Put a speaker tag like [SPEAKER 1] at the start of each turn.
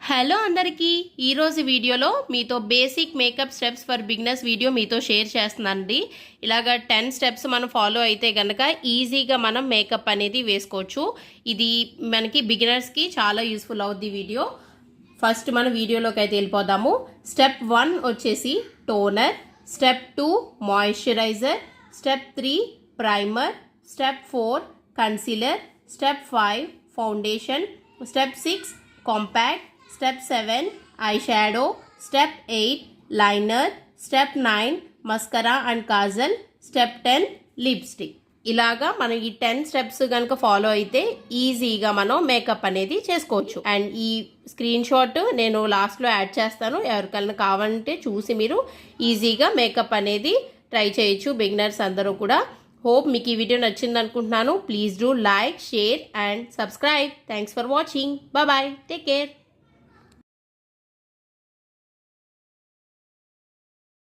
[SPEAKER 1] Hello అందరికీ ఈరోజు వీడియోలో మీతో basic makeup steps for beginners video మీతో షేర్ చేస్తున్నానండి. ఇలాగ 10 స్టెప్స్ మనం ఫాలో అయితే కనుక ఈజీగా మనం మేకప్ అనేది వేసుకోవచ్చు. ఇది మనకి బిగినర్స్కి చాలా యూస్ఫుల్ అవుద్ది వీడియో. ఫస్ట్ మనం వీడియోలోకి అయితే వెళ్ళిపోదాము. స్టెప్ 1 వచ్చేసి toner, step 2 moisturiser, step 3 primer, step 4 concealer, step 5 foundation, step 6 compact, step 7 eye shadow, step 8 liner, step 9 mascara and Kajal, step 10 lipstick. ఇలాగా మనం ఈ 10 స్టెప్స్ కనుక ఫాలో అయితే ఈజీగా మనం మేకప్ అనేది చేసుకోవచ్చు. అండ్ ఈ స్క్రీన్ షాట్ నేను లాస్ట్లో యాడ్ చేస్తాను. ఎవరికైనా కావాలంటే చూసి మీరు ఈజీగా మేకప్ అనేది ట్రై చేయొచ్చు, బిగినర్స్ అందరూ కూడా. హోప్ మీకు ఈ వీడియో నచ్చింది అనుకుంటున్నాను. Please do like, share and subscribe. Thanks for watching. Bye, take care.